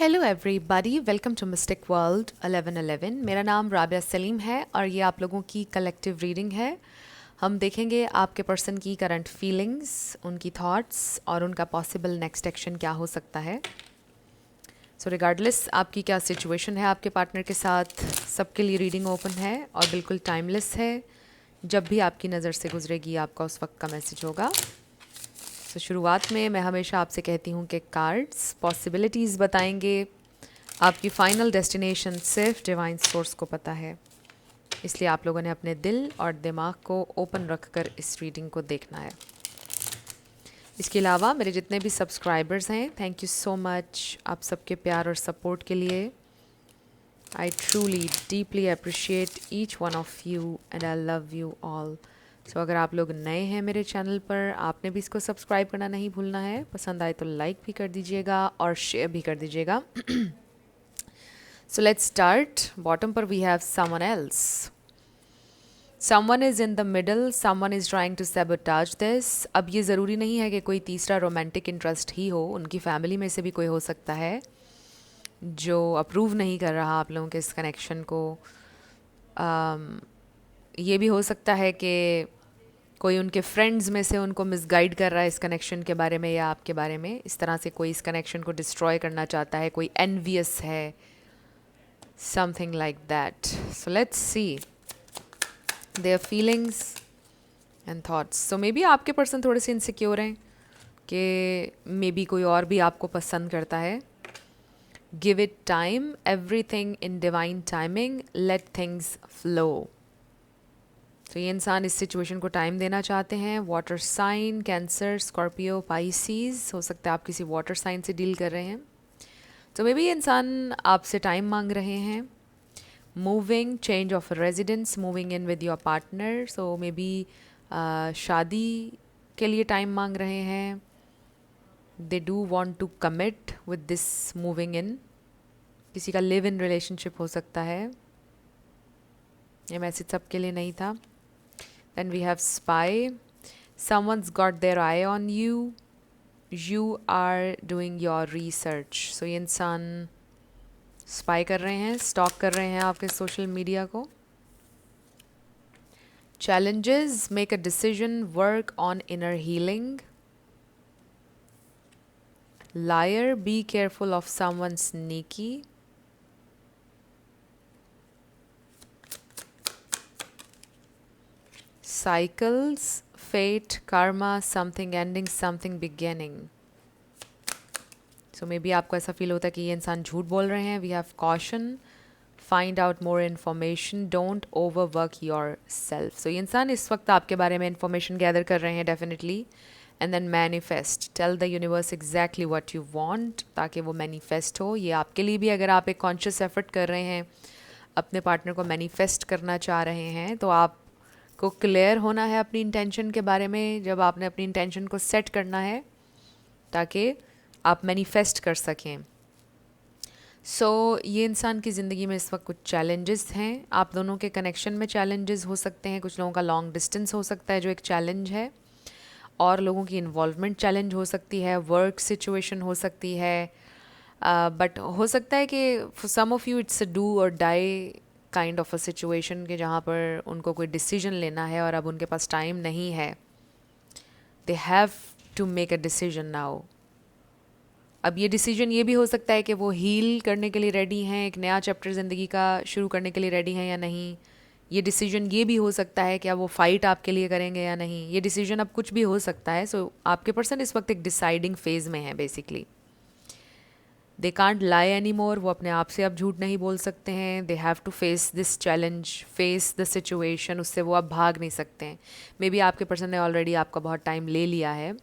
Hello everybody, welcome to mystic world 1111। मेरा नाम राबिया सलीम है और ये आप लोगों की कलेक्टिव रीडिंग है। हम देखेंगे आपके पर्सन की करंट फीलिंग्स, उनकी थॉट्स और उनका पॉसिबल नेक्स्ट एक्शन क्या हो सकता है। सो रिगार्डलेस आपकी क्या सिचुएशन है आपके पार्टनर के साथ, सबके लिए रीडिंग ओपन है और बिल्कुल टाइमलेस है। जब भी आपकी नज़र से गुजरेगी आपका उस वक्त का मैसेज होगा। तो शुरुआत में मैं हमेशा आपसे कहती हूँ कि कार्ड्स पॉसिबिलिटीज़ बताएंगे, आपकी फ़ाइनल डेस्टिनेशन सिर्फ डिवाइन सोर्स को पता है। इसलिए आप लोगों ने अपने दिल और दिमाग को ओपन रखकर इस रीडिंग को देखना है। इसके अलावा मेरे जितने भी सब्सक्राइबर्स हैं, थैंक यू सो मच आप सबके प्यार और सपोर्ट के लिए। I truly deeply appreciate each one of you and I love you all. So अगर आप लोग नए हैं मेरे चैनल पर, आपने भी इसको सब्सक्राइब करना नहीं भूलना है। पसंद आए तो लाइक भी कर दीजिएगा और शेयर भी कर दीजिएगा। So let's start. बॉटम पर we have someone else. Someone is in the middle, someone is trying to sabotage this. अब ये ज़रूरी नहीं है कि कोई तीसरा रोमांटिक इंटरेस्ट ही हो, उनकी फैमिली में से भी कोई हो सकता है जो अप्रूव नहीं कर रहा आप लोगों के इस कनेक्शन को। ये भी हो सकता है कि कोई उनके फ्रेंड्स में से उनको मिसगाइड कर रहा है इस कनेक्शन के बारे में या आपके बारे में। इस तरह से कोई इस कनेक्शन को डिस्ट्रॉय करना चाहता है, कोई एनवियस है, something like that. So let's C their feelings and thoughts. So maybe आपके पर्सन थोड़े से इनसिक्योर हैं कि मे बी कोई और भी आपको पसंद करता है। Give it time, everything in divine timing, let things flow. तो ये इंसान इस सिचुएशन को टाइम देना चाहते हैं। Water sign, cancer, Scorpio, Pisces, हो सकता है आप किसी वाटर साइन से डील कर रहे हैं। तो मे बी ये इंसान आपसे टाइम मांग रहे हैं। Moving, change of residence, moving in with your partner. So maybe शादी के लिए टाइम मांग रहे हैं। They do want to commit with this moving in. किसी का लिव इन रिलेशनशिप हो सकता है। ये मैसेज सबके लिए नहीं था। Then we have spy. Someone's got their eye on you. You are doing your research. So ये इंसान स्पाई कर रहे हैं, स्टॉक कर रहे हैं आपके सोशल मीडिया को। Challenges, make a decision, work on inner healing. Liar, be careful of someone sneaky. Cycles, fate, karma, something ending, something beginning. So may be आपको ऐसा फील होता है कि ये इंसान झूठ बोल रहे हैं। We have caution, find out more information, don't overwork yourself. So ये इंसान इस वक्त आपके बारे में इन्फॉर्मेशन गैदर कर रहे हैं definitely. And then manifest, tell the universe exactly what you want, ताकि वो मैनिफेस्ट हो। ये आपके लिए भी, अगर आप एक कॉन्शियस एफर्ट कर रहे हैं, अपने पार्टनर को मैनिफेस्ट करना चाह रहे हैं, तो आपको क्लियर होना है अपनी इंटेंशन के बारे में। जब आपने अपनी इंटेंशन को सेट करना है ताकि आप मैनिफेस्ट कर सकें। सो ये इंसान की ज़िंदगी में इस वक्त कुछ चैलेंजेस हैं। आप दोनों के कनेक्शन में चैलेंजेस हो सकते हैं। कुछ लोगों का लॉन्ग डिस्टेंस हो सकता है जो एक चैलेंज है, और लोगों की इन्वॉल्वमेंट चैलेंज हो सकती है, वर्क सिचुएशन हो सकती है। बट हो सकता है कि for some of you it's a do or die kind of a situation, के जहाँ पर उनको कोई डिसीजन लेना है और अब उनके पास टाइम नहीं है। They have to make a decision now. अब ये डिसीजन ये भी हो सकता है कि वो हील करने के लिए रेडी हैं, एक नया चैप्टर ज़िंदगी का शुरू करने के लिए रेडी हैं या नहीं। ये डिसीजन ये भी हो सकता है कि अब वो फाइट आपके लिए करेंगे या नहीं। ये डिसीजन अब कुछ भी हो सकता है। सो आपके पर्सन इस वक्त एक डिसाइडिंग फेज़ में है basically. They can't lie any more, वो अपने आप से अब झूठ नहीं बोल सकते हैं। They have to face this challenge, face the situation, उससे वो अब भाग नहीं सकते हैं। मे बी आपके पर्सन ने ऑलरेडी आपका बहुत टाइम ले लिया है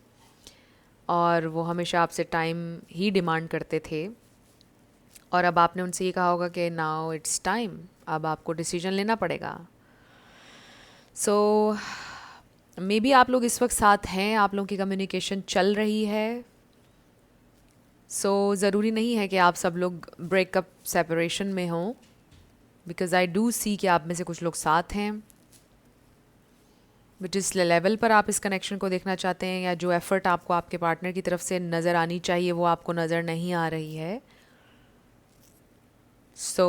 और वो हमेशा आपसे टाइम ही डिमांड करते थे, और अब आपने उनसे ये कहा होगा कि नाउ इट्स टाइम, अब आपको डिसीजन लेना पड़ेगा। सो मे बी आप लोग इस वक्त साथ हैं, आप लोगों की कम्युनिकेशन चल रही है। सो ज़रूरी नहीं है कि आप सब लोग ब्रेकअप सेपरेशन में हों, बिकॉज़ आई डू सी कि आप में से कुछ लोग साथ हैं। जिस लेवल पर आप इस कनेक्शन को देखना चाहते हैं, या जो एफ़र्ट आपको आपके पार्टनर की तरफ से नज़र आनी चाहिए, वो आपको नज़र नहीं आ रही है। सो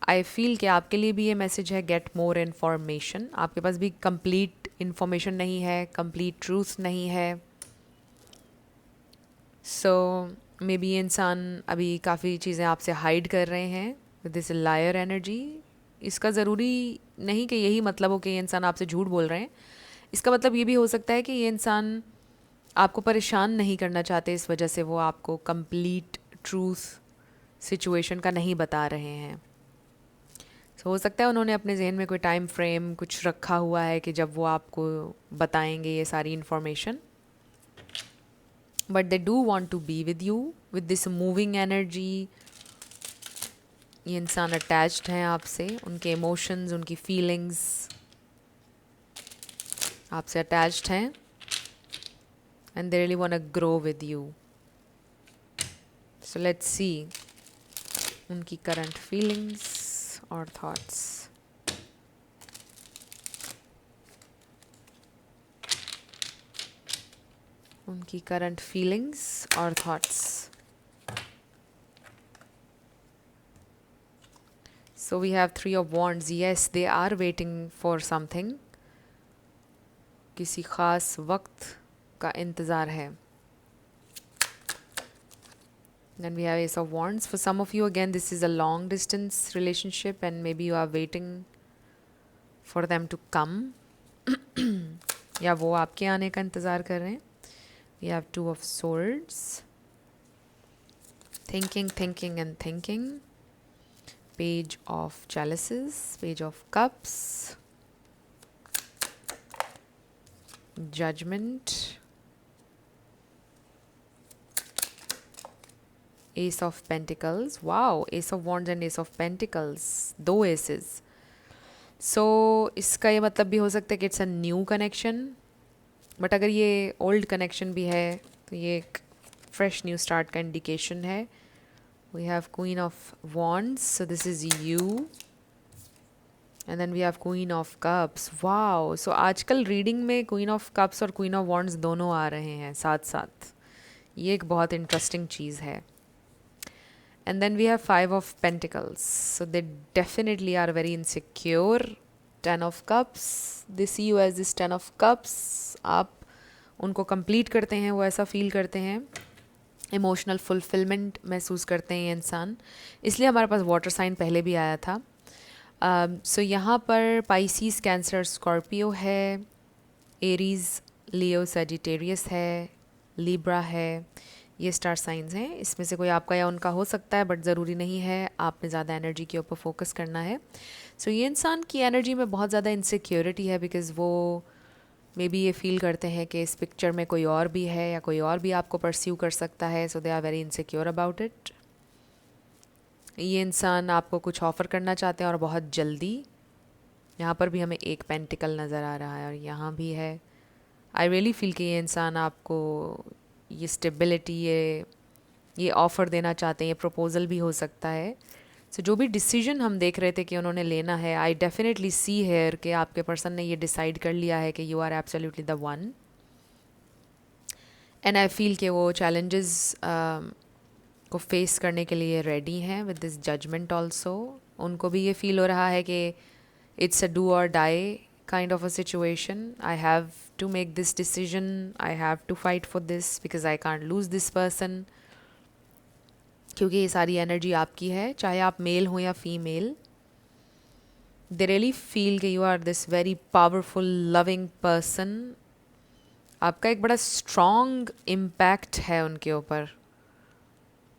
आई फील कि आपके लिए भी ये मैसेज है, गेट मोर इन्फॉर्मेशन. आपके पास भी कंप्लीट इन्फॉर्मेशन नहीं है, कंप्लीट ट्रूथ नहीं है. सो मे बी ये इंसान अभी काफ़ी चीज़ें आपसे हाइड कर रहे हैं विद दिस लायर एनर्जी. इसका ज़रूरी नहीं कि यही मतलब हो कि ये इंसान आपसे झूठ बोल रहे हैं. इसका मतलब ये भी हो सकता है कि ये इंसान आपको परेशान नहीं करना चाहते, इस वजह से वो आपको कंप्लीट ट्रूथ सिचुएशन का नहीं बता रहे हैं. So, हो सकता है उन्होंने अपने जहन में कोई टाइम फ्रेम कुछ रखा हुआ है कि जब वो आपको बताएंगे ये सारी information. But they do want to be with you with this moving energy. ये इंसान अटैच्ड हैं आपसे, उनके इमोशंस, उनकी फीलिंग्स आपसे अटैच्ड हैं and they really want to grow with you. So let's see उनकी करंट फीलिंग्स और थॉट्स. उनकी करंट फीलिंग्स और thoughts. So we have three of wands. Yes, they are waiting for something. किसी ख़ास वक्त का इंतज़ार है. Then we have ace of wands. For some of you, again, this is a long distance relationship and maybe you are waiting for them to come. या वो आपके आने का इंतज़ार कर रहे हैं. We have two of swords. Thinking, thinking and thinking. Page of chalices, page of cups, judgment, ace of pentacles. Wow, ace of wands and ace of pentacles, दो aces. So इसका ये मतलब भी हो सकता है कि it's a new connection. But अगर ये ओल्ड कनेक्शन भी है तो ये एक फ्रेश न्यू स्टार्ट का इंडिकेशन है. We have Queen of Wands, so this is you. And then we have Queen of Cups. Wow! So आजकल रीडिंग में Queen of Cups और Queen of Wands दोनों आ रहे हैं साथ साथ. ये एक बहुत इंटरेस्टिंग चीज़ है. And then we have Five of Pentacles. So they definitely are very insecure. Ten of Cups. They see you as this Ten of Cups. आप उनको कंप्लीट करते हैं, वो ऐसा फील करते हैं. इमोशनल फुलफिलमेंट महसूस करते हैं ये इंसान. इसलिए हमारे पास वाटर साइन पहले भी आया था. सो यहाँ पर पाइसीस, कैंसर, स्कॉर्पियो है, एरीज, लियो, सजिटेरियस है, लिब्रा है. ये स्टार साइंस हैं. इसमें से कोई आपका या उनका हो सकता है बट ज़रूरी नहीं है. आपने ज़्यादा एनर्जी के ऊपर फोकस करना है. सो ये इंसान की एनर्जी में बहुत ज़्यादा इनसिक्योरिटी है बिकॉज़ वो मे बी ये फील करते हैं कि इस पिक्चर में कोई और भी है या कोई और भी आपको परस्यू कर सकता है. So they are very insecure about it. ये इंसान आपको कुछ ऑफ़र करना चाहते हैं और बहुत जल्दी. यहाँ पर भी हमें एक पेंटिकल नज़र आ रहा है और यहाँ भी है. आई रियली फील कि ये इंसान आपको ये स्टेबिलिटी, ये ऑफ़र देना चाहते हैं. ये प्रपोज़ल भी हो सकता है. सो जो भी डिसीजन हम देख रहे थे कि उन्होंने लेना है, आई डेफिनेटली सी हेयर कि आपके पर्सन ने ये डिसाइड कर लिया है कि you are absolutely the one. And I feel कि वो चैलेंजेस को फेस करने के लिए रेडी हैं विद दिस जजमेंट ऑल्सो. उनको भी ये फील हो रहा है कि it's a do or die kind of a situation. I have to make this decision, I have to fight for this because I can't lose this person. क्योंकि ये सारी एनर्जी आपकी है, चाहे आप मेल हो या फीमेल. दे रियली फील कि you are this very powerful loving person. आपका एक बड़ा स्ट्रॉन्ग इम्पैक्ट है उनके ऊपर.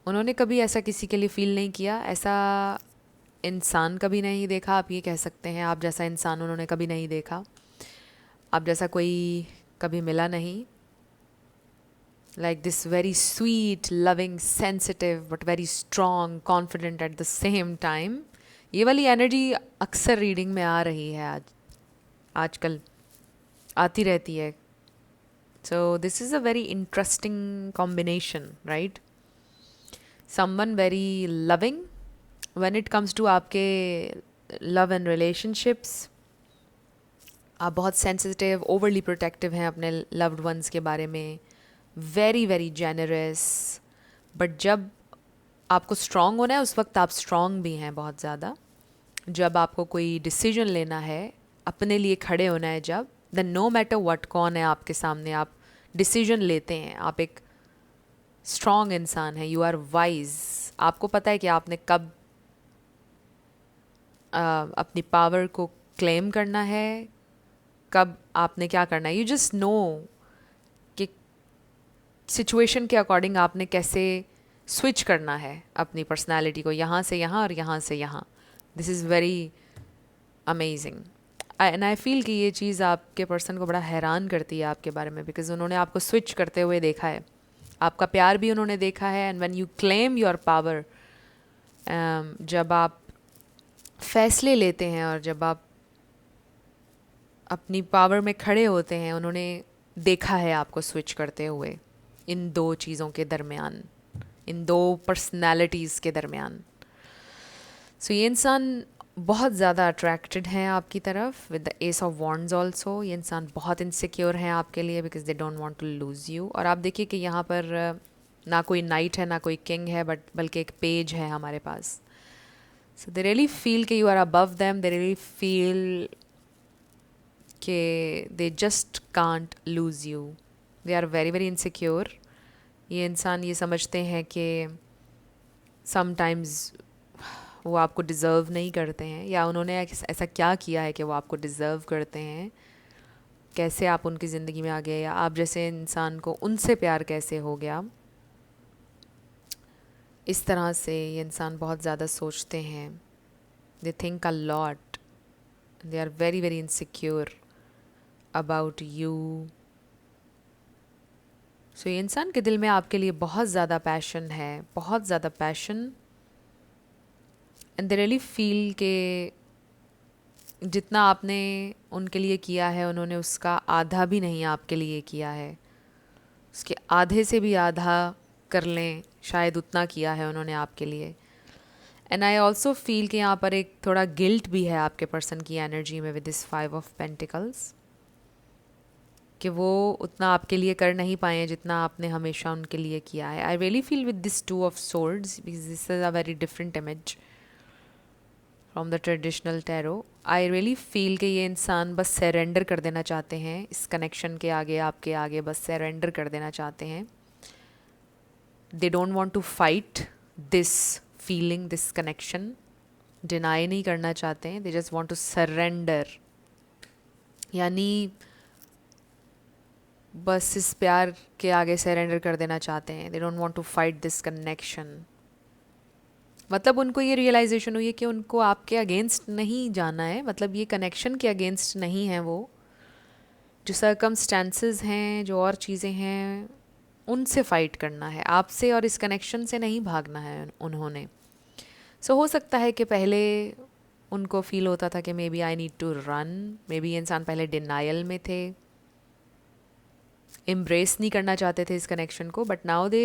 उन्होंने कभी ऐसा किसी के लिए फील नहीं किया, ऐसा इंसान कभी नहीं देखा. आप ये कह सकते हैं आप जैसा इंसान उन्होंने कभी नहीं देखा. आप जैसा कोई कभी मिला नहीं. Like this very sweet, loving, sensitive but very strong, confident at the same time. ये वाली एनर्जी अक्सर रीडिंग में आ रही है आजकल आती रहती है. So this is a very interesting combination, right? Someone very loving when it comes to आपके love and relationships. आप बहुत सेंसिटिव, ओवरली प्रोटेक्टिव हैं अपने लव्ड वंस के बारे में. Very very generous. बट जब आपको स्ट्रांग होना है उस वक्त आप स्ट्रांग भी हैं बहुत ज़्यादा। जब आपको कोई डिसीजन लेना है, अपने लिए खड़े होना है, जब देन नो मैटर व्हाट कौन है आपके सामने, आप डिसीजन लेते हैं। आप एक स्ट्रांग इंसान हैं, यू आर वाइज। आपको पता है कि आपने कब अपनी पावर को क्लेम करना है, कब आपने क्या करना है। यू जस्ट नो कि सिचुएशन के अकॉर्डिंग आपने कैसे स्विच करना है अपनी पर्सनालिटी को, यहाँ से यहाँ और यहाँ से यहाँ। This is very amazing and I feel कि ये चीज़ आपके पर्सन को बड़ा हैरान करती है आपके बारे में, बिकॉज उन्होंने आपको स्विच करते हुए देखा है, आपका प्यार भी उन्होंने देखा है। And when you claim your power, जब आप फैसले लेते हैं और जब आप अपनी पावर में खड़े होते हैं, उन्होंने देखा है आपको स्विच करते हुए इन दो चीज़ों के दरमियान, इन दो पर्सनालिटीज़ के दरमियान। सो ये इंसान बहुत ज़्यादा अट्रैक्टेड हैं आपकी तरफ with the ace of wands also. ये इंसान बहुत इनसिक्योर हैं आपके लिए because they don't want to lose you. और आप देखिए कि यहाँ पर ना कोई नाइट है ना कोई किंग है, बट बल्कि एक पेज है हमारे पास। सो दे रियली फील कि you are above them, they really feel कि they just can't lose you, they are very very insecure. ये इंसान ये समझते हैं कि समटाइम्स वो आपको डिज़र्व नहीं करते हैं, या उन्होंने ऐसा क्या किया है कि वो आपको डिज़र्व करते हैं, कैसे आप उनकी ज़िंदगी में आ गए, या आप जैसे इंसान को उनसे प्यार कैसे हो गया। इस तरह से ये इंसान बहुत ज़्यादा सोचते हैं। They think a lot, they are very very insecure about you. So ये इंसान के दिल में आपके लिए बहुत ज़्यादा पैशन है, बहुत ज़्यादा passion. And they really feel के जितना आपने उनके लिए किया है, उन्होंने उसका आधा भी नहीं आपके लिए किया है, उसके आधे से भी आधा कर लें, शायद उतना किया है उन्होंने आपके लिए। एंड आई ऑल्सो फील कि यहाँ पर एक थोड़ा गिल्ट भी है आपके पर्सन की एनर्जी में विद दिस 5 ऑफ पेंटिकल्स, कि वो उतना आपके लिए कर नहीं पाए हैं जितना आपने हमेशा उनके लिए किया है। I really feel with this 2 of swords because this is a very different image from the traditional tarot. I really feel कि ये इंसान बस सरेंडर कर देना चाहते हैं इस कनेक्शन के आगे, आपके आगे बस सरेंडर कर देना चाहते हैं। They don't want to fight this feeling, this connection, deny नहीं करना चाहते हैं, they just want to surrender. यानी बस इस प्यार के आगे सरेंडर कर देना चाहते हैं। They don't want to fight this connection. मतलब उनको ये रियलाइजेशन हुई है कि उनको आपके अगेंस्ट नहीं जाना है, मतलब ये कनेक्शन के अगेंस्ट नहीं है वो। जो सर्कमस्टेंसेस हैं, जो और चीज़ें हैं, उनसे फ़ाइट करना है आपसे, और इस कनेक्शन से नहीं भागना है उन्होंने। सो हो सकता है कि पहले उनको फील होता था कि maybe I need to run, maybe ये इंसान पहले डिनाइल में थे, एम्ब्रेस नहीं करना चाहते थे इस कनेक्शन को, but now they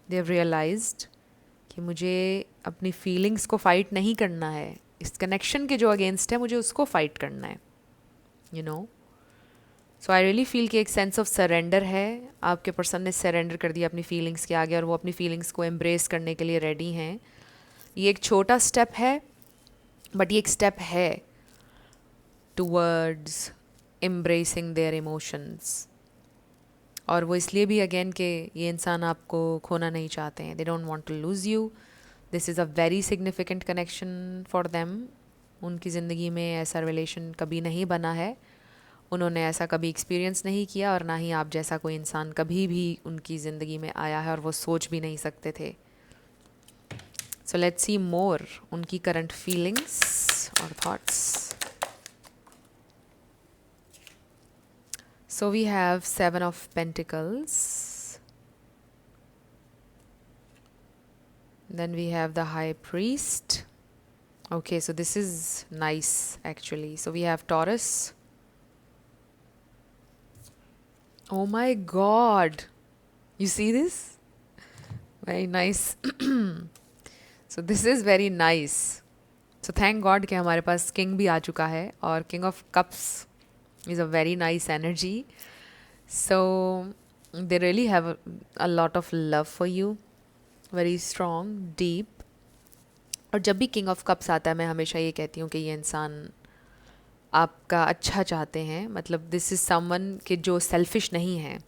have realized कि मुझे अपनी फीलिंग्स को फ़ाइट नहीं करना है, इस कनेक्शन के जो अगेंस्ट है मुझे उसको फ़ाइट करना है, you know. So I really feel कि एक सेंस ऑफ सरेंडर है, आपके पर्सन ने सरेंडर कर दिया अपनी फीलिंग्स के आगे, और वो अपनी फीलिंग्स को एम्ब्रेस करने के लिए रेडी हैं। ये एक छोटा स्टेप है, बट ये एक स्टेप है टूवर्ड्स एम्ब्रेसिंग देयर इमोशंस। और वो इसलिए भी अगेन कि ये इंसान आपको खोना नहीं चाहते हैं, they don't want to lose you. This is a very significant connection for them. उनकी ज़िंदगी में ऐसा रिलेशन कभी नहीं बना है, उन्होंने ऐसा कभी एक्सपीरियंस नहीं किया, और ना ही आप जैसा कोई इंसान कभी भी उनकी ज़िंदगी में आया है, और वो सोच भी नहीं सकते थे। सो लेट्स सी मोर उनकी करंट फीलिंग्स और thoughts. So we have 7 of Pentacles. Then we have the High Priest. Okay, so this is nice actually. So we have Taurus. Oh my God. You see this? Very nice. So this is very nice. So thank God कि हमारे पास King भी आ चुका है, और King of Cups is a very nice energy. So they really have a lot of love for you, very strong, deep. और जब भी king of cups आता है मैं हमेशा ये कहती हूँ कि ये इंसान आपका अच्छा चाहते हैं। मतलब दिस इज़ समवन कि जो सेल्फिश नहीं है,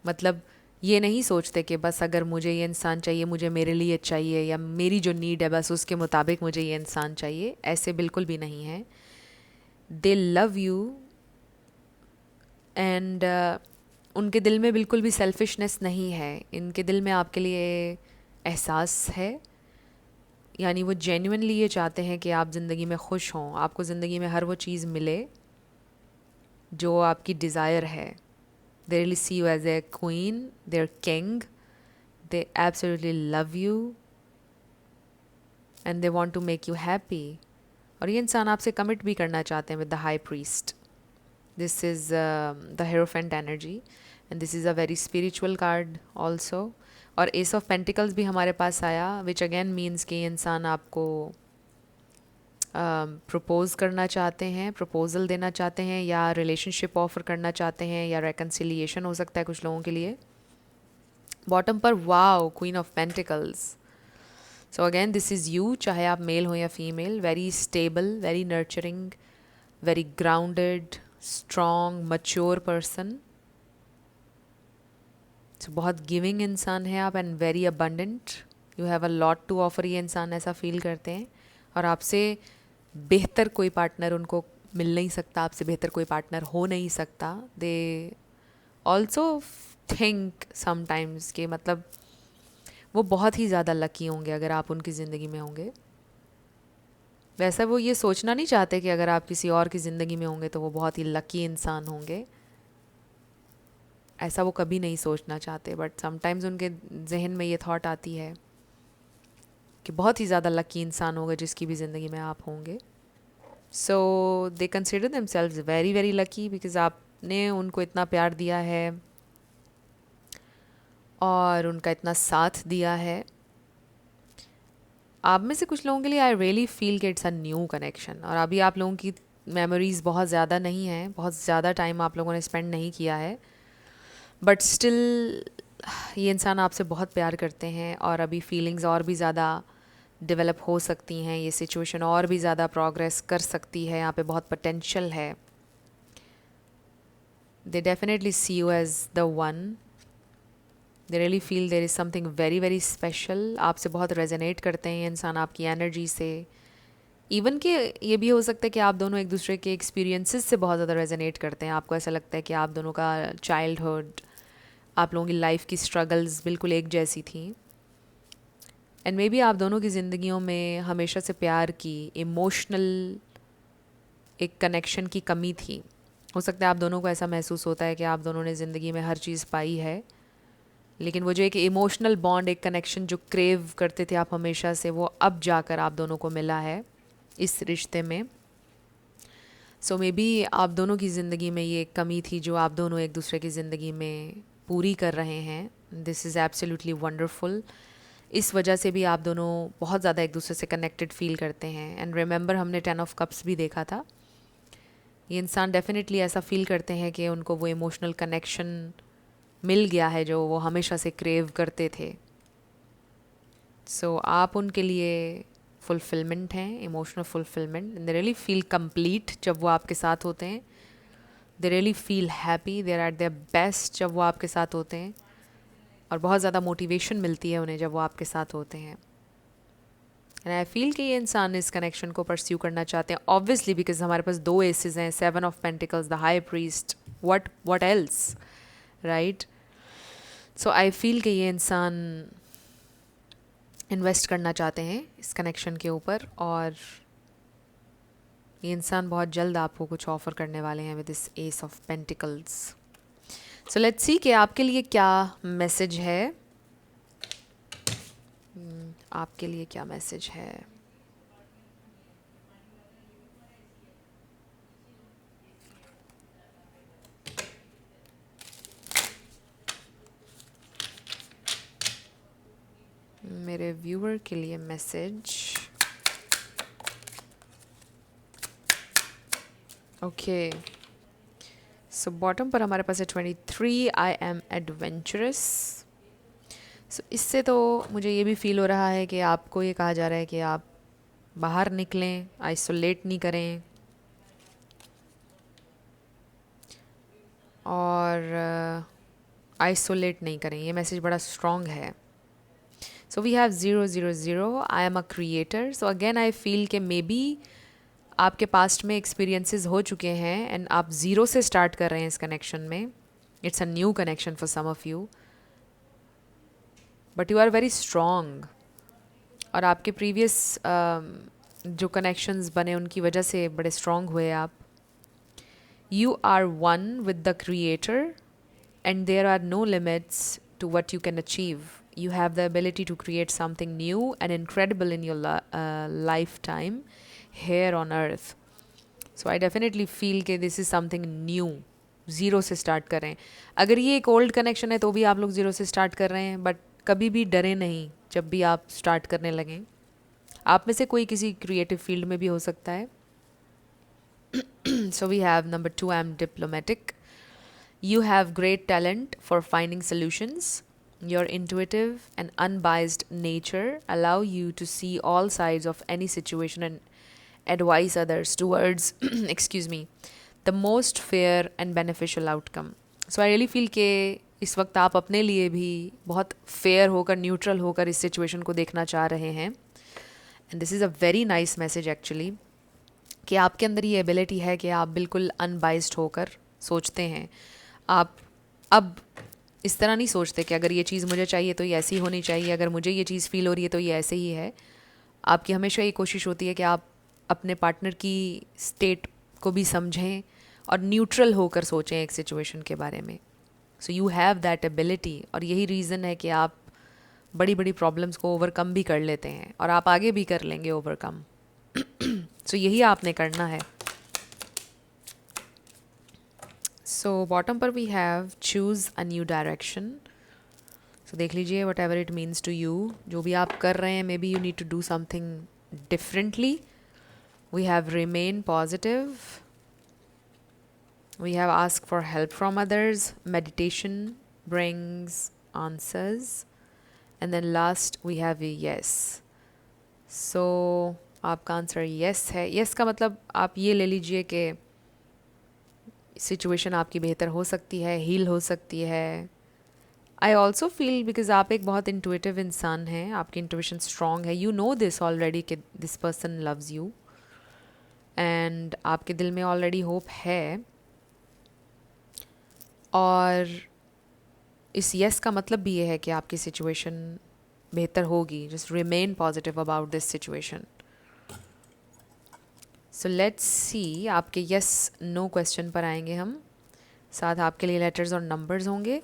मतलब ये नहीं सोचते कि बस अगर मुझे ये इंसान चाहिए, मुझे मेरे लिए चाहिए, या मेरी जो नीड है बस उसके मुताबिक मुझे ये इंसान चाहिए, ऐसे बिल्कुल भी नहीं है। दे लव यू एंड उनके दिल में बिल्कुल भी सेल्फिशनेस नहीं है। इनके दिल में आपके लिए एहसास है, यानी वो जेन्युइनली ये चाहते हैं कि आप ज़िंदगी में खुश हों, आपको ज़िंदगी में हर वो चीज़ मिले जो आपकी डिज़ायर है। They really see you as a queen, their king, they absolutely love you and they want to make you happy. और ये इंसान आपसे कमिट भी करना चाहते हैं with the high priest. This is the hierophant energy and this is a very spiritual card also. और ace of pentacles भी हमारे पास आया, विच अगेन मीन्स कि ये इंसान आपको प्रपोज करना चाहते हैं, प्रपोजल देना चाहते हैं, या रिलेशनशिप ऑफर करना चाहते हैं, या रेकन्सिलिएशन हो सकता है कुछ लोगों के लिए। बॉटम पर wow, queen of pentacles. So again this is you, चाहे आप मेल हो या female, very stable, very nurturing, very grounded, strong, mature person. So बहुत गिविंग इंसान है आप and very abundant. You have a lot to offer, ये इंसान ऐसा फील करते हैं। और आपसे बेहतर कोई पार्टनर उनको मिल नहीं सकता, आपसे बेहतर कोई पार्टनर हो नहीं सकता। दे ऑल्सो थिंक समटाइम्स कि मतलब वो बहुत ही ज़्यादा लकी होंगे अगर आप उनकी ज़िंदगी में होंगे। वैसा वो ये सोचना नहीं चाहते कि अगर आप किसी और की ज़िंदगी में होंगे तो वो बहुत ही लकी इंसान होंगे, ऐसा वो कभी नहीं सोचना चाहते। बट समटाइम्स उनके जहन में ये थॉट आती है कि बहुत ही ज़्यादा लकी इंसान होगा जिसकी भी ज़िंदगी में आप होंगे। So they consider themselves very very lucky because आपने उनको इतना प्यार दिया है और उनका इतना साथ दिया है। आप में से कुछ लोगों के लिए आई रियली फील कि इट्स अ न्यू कनेक्शन, और अभी आप लोगों की मेमोरीज़ बहुत ज़्यादा नहीं हैं, बहुत ज़्यादा टाइम आप लोगों ने स्पेंड नहीं किया है, बट स्टिल ये इंसान आपसे बहुत प्यार करते हैं और अभी फीलिंग्स और भी ज़्यादा डेवलप हो सकती हैं, ये सिचुएशन और भी ज़्यादा प्रोग्रेस कर सकती है, यहाँ पे बहुत पोटेंशियल है। They definitely see you as the one, they really feel there is something very very special. आपसे बहुत रेजोनेट करते हैं ये इंसान आपकी एनर्जी से। इवन कि ये भी हो सकता है कि आप दोनों एक दूसरे के एक्सपीरियंसेस से बहुत ज़्यादा रेजोनेट करते हैं। आपको ऐसा लगता है कि आप दोनों का चाइल्डहुड, आप लोगों की लाइफ की स्ट्रगल्स बिल्कुल एक जैसी थी। एंड मे बी आप दोनों की ज़िंदगियों में हमेशा से प्यार की इमोशनल एक कनेक्शन की कमी थी। हो सकता है आप दोनों को ऐसा महसूस होता है कि आप दोनों ने ज़िंदगी में हर चीज़ पाई है, लेकिन वो जो एक इमोशनल बॉन्ड, एक कनेक्शन जो क्रेव करते थे आप हमेशा से, वो अब जाकर आप दोनों को मिला है इस रिश्ते में। सो मे बी आप दोनों की ज़िंदगी में ये कमी थी जो आप दोनों एक दूसरे की ज़िंदगी में पूरी कर रहे हैं। This is absolutely wonderful. इस वजह से भी आप दोनों बहुत ज़्यादा एक दूसरे से कनेक्टेड फील करते हैं। एंड रिमेंबर हमने 10 ऑफ कप्स भी देखा था। ये इंसान डेफिनेटली ऐसा फील करते हैं कि उनको वो इमोशनल कनेक्शन मिल गया है जो वो हमेशा से क्रेव करते थे। सो आप उनके लिए फुलफिलमेंट हैं, emotional fulfilment. They really feel complete जब वो आपके साथ होते हैं। They really feel happy, they are at their best जब वो आपके साथ होते हैं। और बहुत ज़्यादा मोटिवेशन मिलती है उन्हें जब वो आपके साथ होते हैं। एंड आई फील कि ये इंसान इस कनेक्शन को परस्यू करना चाहते हैं, ऑब्वियसली बिकॉज हमारे पास 2 एसेस हैं, 7 of pentacles, the high priest, what else, right. So I feel कि ये इंसान इन्वेस्ट करना चाहते हैं इस कनेक्शन के ऊपर, और ये इंसान बहुत जल्द आपको कुछ ऑफ़र करने वाले हैं with this S of pentacles. So let's सी कि आपके लिए क्या मैसेज है। आपके लिए क्या मैसेज है। मेरे व्यूअर के लिए मैसेज। ओके, सो बॉटम पर हमारे पास है 23, आई एम एडवेंचरस। सो इससे तो मुझे ये भी फील हो रहा है कि आपको ये कहा जा रहा है कि आप बाहर निकलें, आइसोलेट नहीं करें और आइसोलेट नहीं करें। ये मैसेज बड़ा स्ट्रॉन्ग है। So we have 000, I am a creator. So again I feel कि मे बी आपके पास्ट में एक्सपीरियंसेस हो चुके हैं एंड आप ज़ीरो से स्टार्ट कर रहे हैं इस कनेक्शन में। It's a new connection for some of you, but you are very strong. और आपके प्रीवियस जो कनेक्शंस बने उनकी वजह से बड़े स्ट्रॉन्ग हुए आप। You are one with the creator and there are no limits to what you can achieve. You have the ability to create something new and incredible in your lifetime here on earth. So I definitely feel कि this is something new. Zero से start कर रहे हैं। अगर ये एक old connection है तो भी आप लोग ज़ीरो से स्टार्ट कर रहे हैं, बट कभी भी डरे नहीं जब भी आप स्टार्ट करने लगें। आप में से कोई किसी क्रिएटिव फील्ड में भी हो सकता है। So we have number 2, I am diplomatic. You have great talent for finding solutions. Your intuitive and unbiased nature allow you to see all sides of any situation and advise others towards excuse me, the most fair and beneficial outcome. So I really feel कि इस वक्त आप अपने लिए भी बहुत fair होकर, neutral होकर इस सिचुएशन को देखना चाह रहे हैं। And this is a very nice message actually, कि आपके अंदर ये एबिलिटी है कि आप बिल्कुल अनबाइस्ड होकर सोचते हैं। आप अब इस तरह नहीं सोचते कि अगर ये चीज़ मुझे चाहिए तो ये ऐसी होनी चाहिए, अगर मुझे ये चीज़ फील हो रही है तो ये ऐसे ही है। आपकी हमेशा ये कोशिश होती है कि आप अपने पार्टनर की स्टेट को भी समझें और न्यूट्रल होकर सोचें एक सिचुएशन के बारे में। So you have that ability, और यही रीज़न है कि आप बड़ी बड़ी प्रॉब्लम्स को ओवरकम भी कर लेते हैं और आप आगे भी कर लेंगे ओवरकम। सो यही आपने करना है। सो बॉटम पर we have choose a new direction. So देख लीजिए, whatever it means to you, जो भी आप कर रहे हैं, maybe you need to do something differently. We have remain positive, we have ask for help from others, meditation brings answers, and then last we have yes. So आपका answer yes है। Yes का मतलब आप ये ले लीजिए कि situation आपकी बेहतर हो सकती है, हील हो सकती है। आई ऑल्सो फील बिकॉज आप एक बहुत इंटुइटिव इंसान हैं, आपकी इंटुइशन स्ट्रॉन्ग है। यू नो दिस ऑलरेडी कि this person loves you, and आपके दिल में ऑलरेडी होप है। और इस येस का मतलब भी ये है कि आपकी सिचुएशन बेहतर होगी। Just remain positive about this situation. So let's सी, आपके यस नो क्वेश्चन पर आएंगे हम। साथ आपके लिए लेटर्स और नंबर्स होंगे।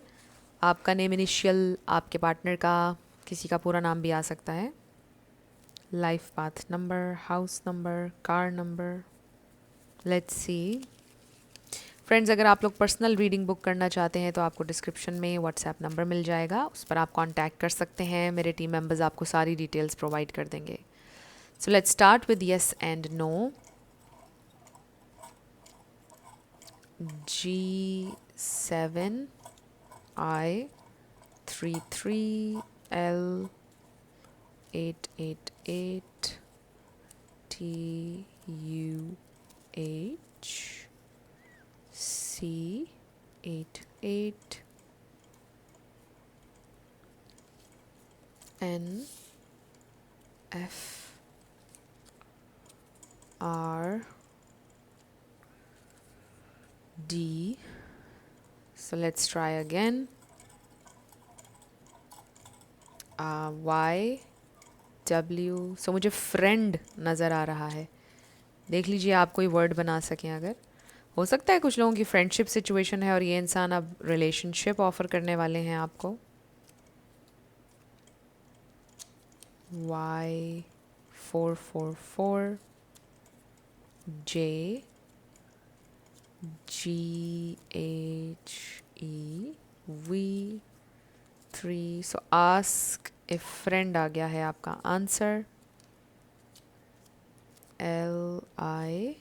आपका नेम इनिशियल, आपके पार्टनर का किसी का पूरा नाम भी आ सकता है। Life path number, house number, car number. Let's see friends, अगर आप लोग पर्सनल रीडिंग बुक करना चाहते हैं तो आपको डिस्क्रिप्शन में व्हाट्सएप नंबर मिल जाएगा, उस पर आप कांटेक्ट कर सकते हैं। मेरे टीम मेंबर्स आपको सारी डिटेल्स प्रोवाइड कर देंगे। So let's start with yes and no. G7 I33 L888 TUH C88 NFR D. So let's try again. Y W. So मुझे फ्रेंड नज़र आ रहा है। देख लीजिए आप कोई वर्ड बना सकें। अगर हो सकता है कुछ लोगों की फ्रेंडशिप सिचुएशन है और ये इंसान अब रिलेशनशिप ऑफर करने वाले हैं आपको। Y444 J GHEV3। So ask if friend आ गया है आपका answer. LI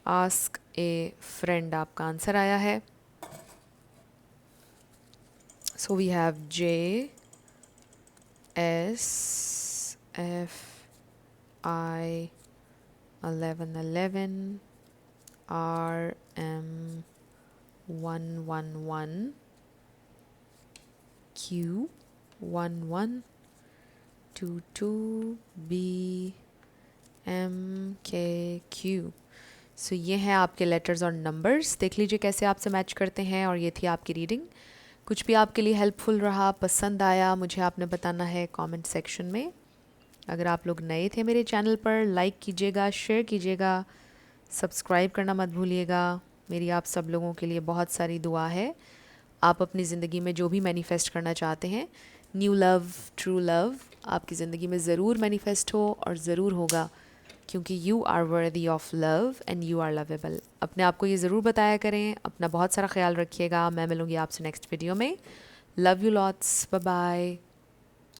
ask a friend आपका आंसर आया है। So we have J S F I 1111 R M 111 Q 1122 B M K Q। सो ये हैं आपके लेटर्स और नंबर्स। देख लीजिए कैसे आपसे मैच करते हैं। और ये थी आपकी रीडिंग। कुछ भी आपके लिए हेल्पफुल रहा, पसंद आया, मुझे आपने बताना है कमेंट सेक्शन में। अगर आप लोग नए थे मेरे चैनल पर, लाइक कीजिएगा, शेयर कीजिएगा, सब्सक्राइब करना मत भूलिएगा। मेरी आप सब लोगों के लिए बहुत सारी दुआ है। आप अपनी ज़िंदगी में जो भी मैनिफेस्ट करना चाहते हैं, न्यू लव, ट्रू लव, आपकी ज़िंदगी में ज़रूर मैनिफेस्ट हो और ज़रूर होगा, क्योंकि you are worthy of love and you are lovable. अपने आप को ये ज़रूर बताया करें। अपना बहुत सारा ख्याल रखिएगा। मैं मिलूँगी आपसे नेक्स्ट वीडियो में। Love you lots, bye bye.